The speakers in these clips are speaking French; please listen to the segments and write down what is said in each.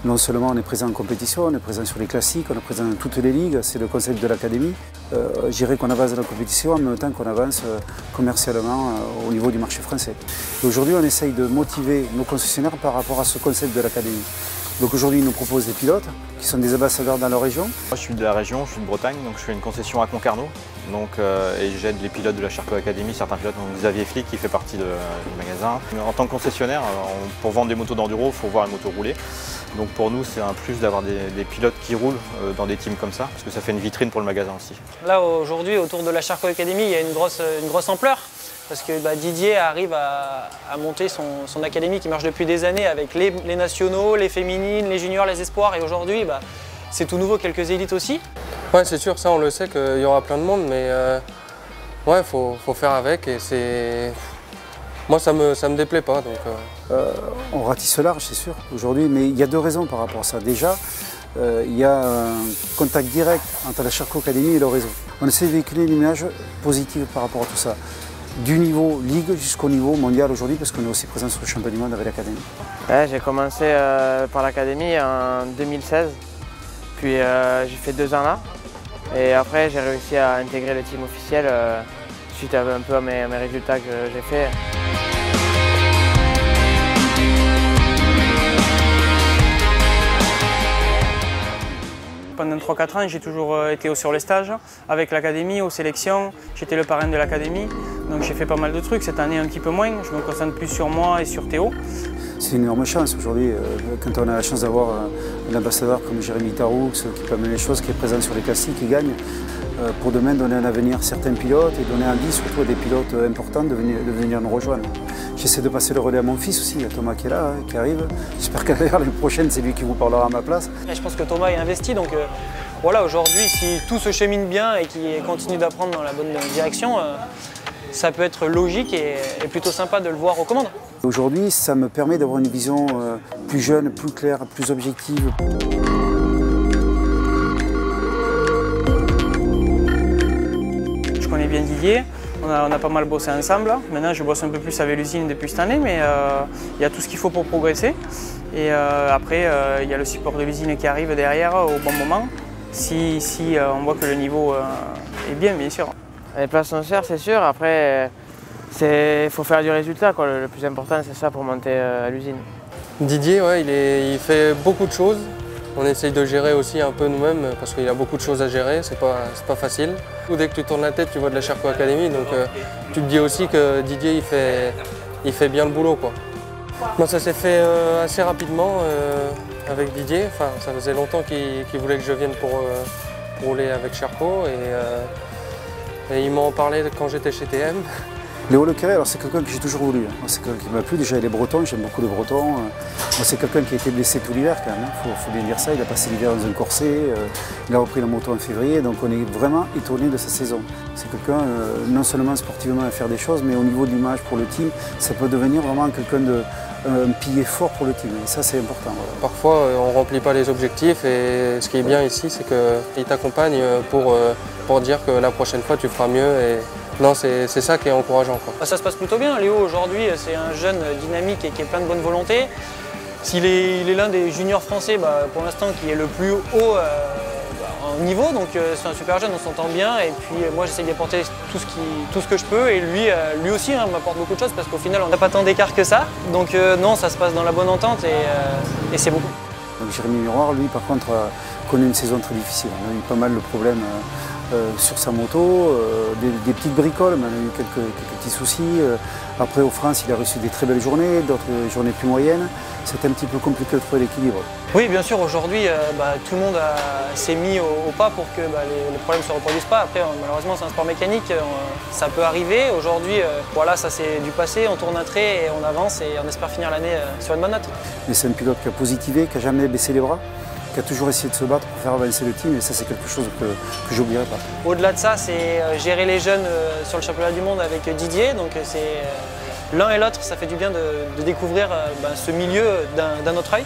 Non seulement on est présent en compétition, on est présent sur les classiques, on est présent dans toutes les ligues, c'est le concept de l'académie. Je dirais qu'on avance dans la compétition en même temps qu'on avance commercialement au niveau du marché français. Aujourd'hui, on essaye de motiver nos concessionnaires par rapport à ce concept de l'académie. Donc aujourd'hui, ils nous proposent des pilotes qui sont des ambassadeurs dans leur région. Moi, je suis de la région, je suis de Bretagne, donc je fais une concession à Concarneau. Et j'aide les pilotes de la Charcot Academy, certains pilotes, donc Xavier Flick qui fait partie du magasin. En tant que concessionnaire, pour vendre des motos d'enduro, il faut voir les motos rouler. Donc pour nous, c'est un plus d'avoir des pilotes qui roulent dans des teams comme ça, parce que ça fait une vitrine pour le magasin aussi. Là, aujourd'hui, autour de la Charcot Academy, il y a une grosse ampleur. Parce que Didier arrive à monter son académie qui marche depuis des années avec les nationaux, les féminines, les juniors, les espoirs. Et aujourd'hui, c'est tout nouveau, quelques élites aussi. Ouais, c'est sûr, ça on le sait qu'il y aura plein de monde, mais ouais, faut faire avec. Et c'est... Moi, ça me déplaît pas. Donc, on ratisse large, c'est sûr, aujourd'hui, mais il y a deux raisons par rapport à ça. Déjà, il y a un contact direct entre la Charcot Academy et le réseau. On essaie de véhiculer une image positive par rapport à tout ça. Du niveau Ligue jusqu'au niveau mondial aujourd'hui, parce qu'on est aussi présent sur le championnat du monde avec l'Académie. Ouais, j'ai commencé par l'Académie en 2016, puis j'ai fait 2 ans là. Et après, j'ai réussi à intégrer le team officiel suite un peu à mes résultats que j'ai faits. Pendant 3-4 ans, j'ai toujours été sur les stages avec l'académie, aux sélections. J'étais le parrain de l'académie, donc j'ai fait pas mal de trucs. Cette année, un petit peu moins. Je me concentre plus sur moi et sur Théo. C'est une énorme chance aujourd'hui, quand on a la chance d'avoir un ambassadeur comme Jérémy Taroux, qui peut amener les choses, qui est présent sur les classiques, qui gagne, pour demain donner un avenir à certains pilotes et donner envie surtout à des pilotes importants de venir nous rejoindre. J'essaie de passer le relais à mon fils aussi, à Thomas qui est là, qui arrive. J'espère qu'à l'année prochaine, c'est lui qui vous parlera à ma place. Et je pense que Thomas est investi, donc voilà, aujourd'hui, si tout se chemine bien et qu'il continue d'apprendre dans la bonne direction, ça peut être logique et plutôt sympa de le voir aux commandes. Aujourd'hui, ça me permet d'avoir une vision plus jeune, plus claire, plus objective. Je connais bien Didier, on a pas mal bossé ensemble. Maintenant, je bosse un peu plus avec l'usine depuis cette année, mais il y a tout ce qu'il faut pour progresser. Et après, il y a le support de l'usine qui arrive derrière au bon moment, si on voit que le niveau est bien sûr. Les places sont chères, c'est sûr. Après, il faut faire du résultat, quoi. Le plus important, c'est ça pour monter à l'usine. Didier, ouais, il fait beaucoup de choses. On essaye de gérer aussi un peu nous-mêmes parce qu'il y a beaucoup de choses à gérer, c'est pas facile. Dès que tu tournes la tête, tu vois de la Charcot Academy, donc tu te dis aussi que Didier, il fait bien le boulot, quoi. Moi, ça s'est fait assez rapidement avec Didier. Enfin, ça faisait longtemps qu'il voulait que je vienne pour rouler avec Charcot et il m'en parlait quand j'étais chez TM. Léo Lequeré, alors c'est quelqu'un que j'ai toujours voulu. C'est quelqu'un qui m'a plu. Déjà, il est breton, j'aime beaucoup les bretons. Moi, c'est quelqu'un qui a été blessé tout l'hiver quand même. Faut bien dire ça. Il a passé l'hiver dans un corset. Il a repris la moto en février. Donc, on est vraiment étonné de sa saison. C'est quelqu'un, non seulement sportivement à faire des choses, mais au niveau de l'image pour le team, ça peut devenir vraiment quelqu'un un pilier fort pour le team. Et ça, c'est important. Voilà. Parfois, on ne remplit pas les objectifs. Et ce qui est bien ici, c'est qu'il t'accompagne pour dire que la prochaine fois, tu feras mieux. Non, c'est ça qui est encourageant, quoi. Ça se passe plutôt bien. Léo, aujourd'hui, c'est un jeune dynamique et qui est plein de bonne volonté. Il est l'un des juniors français, pour l'instant, qui est le plus haut en niveau. Donc c'est un super jeune, on s'entend bien. Et puis moi, j'essaie d'apporter tout ce que je peux. Et lui aussi m'apporte beaucoup de choses parce qu'au final, on n'a pas tant d'écart que ça. Donc non, ça se passe dans la bonne entente et c'est beaucoup. Donc, Jérémy Miroir, lui, par contre, connaît une saison très difficile. On a eu pas mal de problèmes sur sa moto, des petites bricoles, mais on a eu quelques petits soucis. Après, au France, il a reçu des très belles journées, d'autres journées plus moyennes. C'était un petit peu compliqué de trouver l'équilibre. Oui, bien sûr, aujourd'hui, tout le monde s'est mis au pas pour que les problèmes ne se reproduisent pas. Après, malheureusement, c'est un sport mécanique, ça peut arriver. Aujourd'hui, voilà, ça c'est du passé, on tourne un trait et on avance et on espère finir l'année sur une bonne note. Mais c'est un pilote qui a positivé, qui n'a jamais baissé les bras. qui a toujours essayé de se battre pour faire avancer le team et ça c'est quelque chose que j'oublierai pas. Au-delà de ça, c'est gérer les jeunes sur le championnat du monde avec Didier. Donc c'est l'un et l'autre, ça fait du bien de découvrir ce milieu d'un autre œil.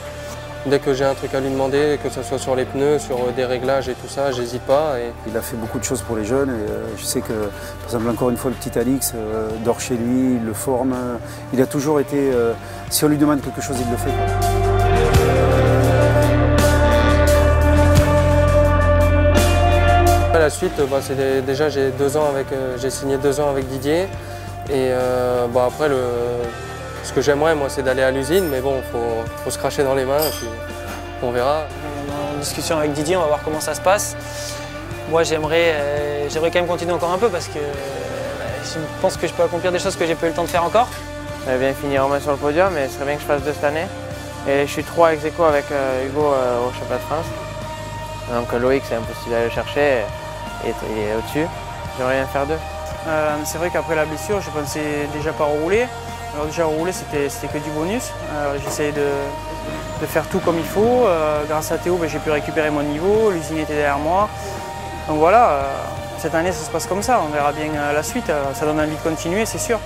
Dès que j'ai un truc à lui demander, que ce soit sur les pneus, sur des réglages et tout ça, j'hésite pas. Il a fait beaucoup de choses pour les jeunes et je sais que, par exemple, encore une fois, le petit Alix dort chez lui, il le forme. Il a toujours été, si on lui demande quelque chose, il le fait. La suite, déjà j'ai signé 2 ans avec Didier et après ce que j'aimerais moi c'est d'aller à l'usine mais bon faut se cracher dans les mains et puis on verra. En discussion avec Didier, on va voir comment ça se passe. Moi j'aimerais quand même continuer encore un peu parce que je pense que je peux accomplir des choses que j'ai pas eu le temps de faire encore. J'aimerais bien finir au moins sur le podium mais ce serait bien que je fasse 2 cette année. Et je suis 3 ex-aequo avec Hugo au championnat de France. Donc Loïc c'est impossible d'aller le chercher. Il est au-dessus. J'aimerais bien faire 2. C'est vrai qu'après la blessure, je pensais déjà pas rouler. Alors déjà rouler, c'était que du bonus. J'essayais de faire tout comme il faut. Grâce à Théo, j'ai pu récupérer mon niveau. L'usine était derrière moi. Donc voilà, cette année, ça se passe comme ça. On verra bien la suite. Ça donne envie de continuer, c'est sûr.